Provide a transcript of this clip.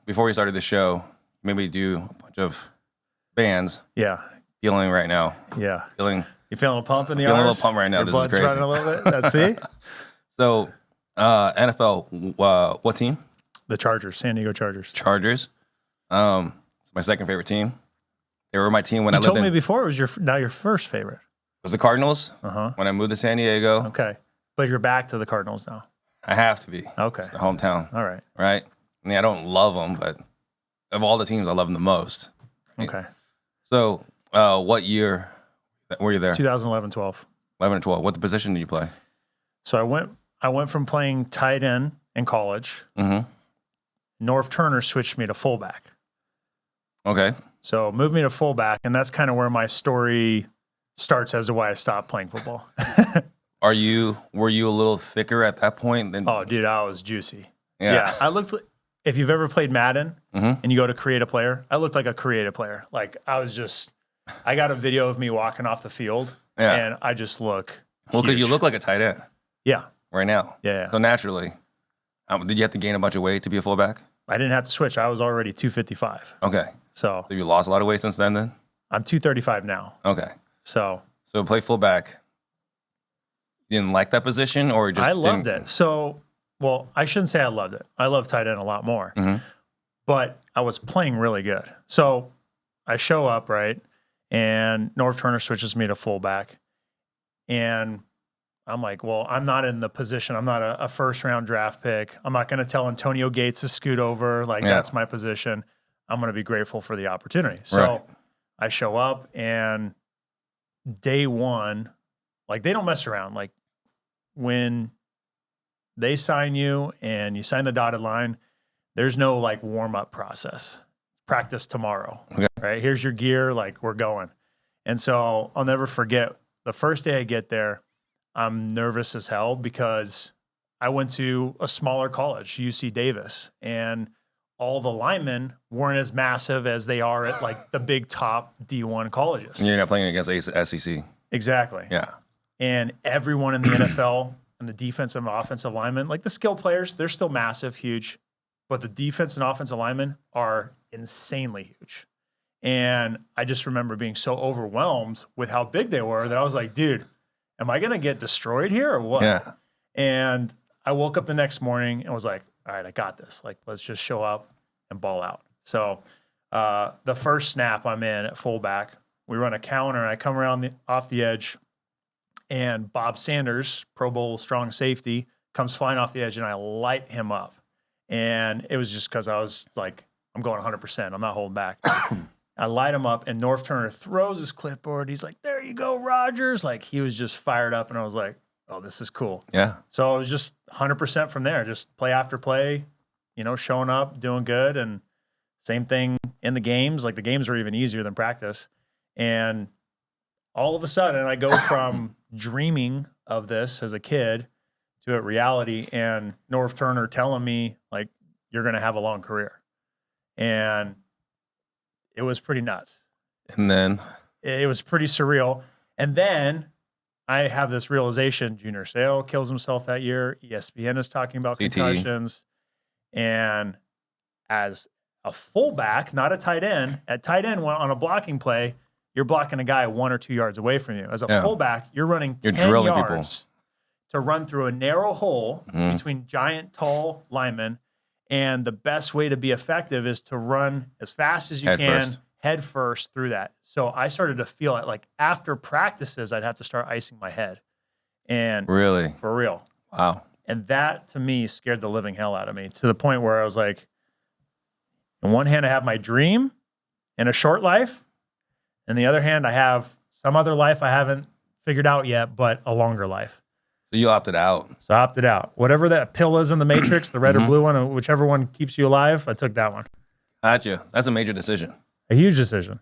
before we started the show, maybe do a bunch of bands. Yeah. Feeling right now. Yeah. You feeling a pump in the feeling arms? a little pump right now. Your This blood's is crazy. running a little bit. Let's see. So, NFL, what team? The Chargers, San Diego Chargers. Chargers. It's my second favorite team. They were my team when I lived in. You told me before it was now your first favorite. It was the Cardinals. Uh-huh. When I moved to San Diego. Okay. But you're back to the Cardinals now. I have to be. Okay. It's the hometown. All right. Right? I mean, I don't love them, but of all the teams, I love them the most. Right? Okay. So, what year were you there? 2011-12. 11 and 12. What position did you play? So I went from playing tight end in college. Mm-hmm. Norv Turner switched me to fullback. Okay. So moved me to fullback, and that's kind of where my story starts as to why I stopped playing football. Were you a little thicker at that point? Oh, dude, I was juicy. Yeah. I looked like, if you've ever played Madden Mm-hmm. and you go to create a player, I looked like a creative player. Like I got a video of me walking off the field, and I just look Well, because you huge. look like a tight end Yeah. right now. Yeah. So naturally, did you have to gain a bunch of weight to be a fullback? I didn't have to switch. I was already 255. Okay. So So you lost a lot of weight since then? I'm 235 now. Okay. So play fullback. You didn't like that position, or just I loved it. So, well, I shouldn't say I loved it. I love tight end a lot more. Mhm. But I was playing really good. So I show up, right? And Norv Turner switches me to fullback. And I'm like, well, I'm not in the position. I'm not a first round draft pick. I'm not going to tell Antonio Gates to scoot over. Like, that's my position. I'm going to be grateful for the opportunity. So I show up, and day one, like, they don't mess around. Like, when they sign you and you sign the dotted line, there's no like warm up process. Practice tomorrow, right? Here's your gear, like, we're going. And so I'll never forget the first day I get there, I'm nervous as hell because I went to a smaller college, UC Davis, and all the linemen weren't as massive as they are at like the big top D1 colleges. You're not playing against SEC. Exactly. Yeah. And everyone in the NFL and the defensive and offensive linemen, like the skill players, they're still massive, huge. But the defense and offensive linemen are insanely huge. And I just remember being so overwhelmed with how big they were that I was like, dude, am I going to get destroyed here or what? Yeah. And I woke up the next morning and was like, all right, I got this. Like, let's just show up and ball out. So the first snap I'm in at fullback, we run a counter, and I come around off the edge, and Bob Sanders, Pro Bowl strong safety, comes flying off the edge, and I light him up. And it was just because I was like, I'm going 100%. I'm not holding back. I light him up, and Norv Turner throws his clipboard. He's like, there you go, Rodgers. Like, he was just fired up, and I was like, oh, this is cool. Yeah. So it was just 100% from there, just play after play, showing up, doing good. And same thing in the games. Like, the games were even easier than practice. And all of a sudden, I go from dreaming of this as a kid to a reality, and Norv Turner telling me, like, you're going to have a long career. And it was pretty nuts. And then? It was pretty surreal. And then I have this realization, Junior Seau kills himself that year. ESPN is talking about concussions. And as a fullback, not a tight end, at tight end on a blocking play, you're blocking a guy 1 or 2 yards away from you. As a fullback, you're running 10 drilling yards to run through a narrow hole between giant, tall linemen. And the best way to be effective is to run as fast as you can, head first through that. So I started to feel it. Like, after practices, I'd have to start icing my head. And really? For real. Wow. And that, to me, scared the living hell out of me, to the point where I was like, on one hand, I have my dream in a short life. On the other hand, I have some other life I haven't figured out yet, but a longer life. So you opted out. So I opted out. Whatever that pill is in the Matrix, the red or blue one, whichever one keeps you alive, I took that one. Gotcha. That's a major decision. A huge decision.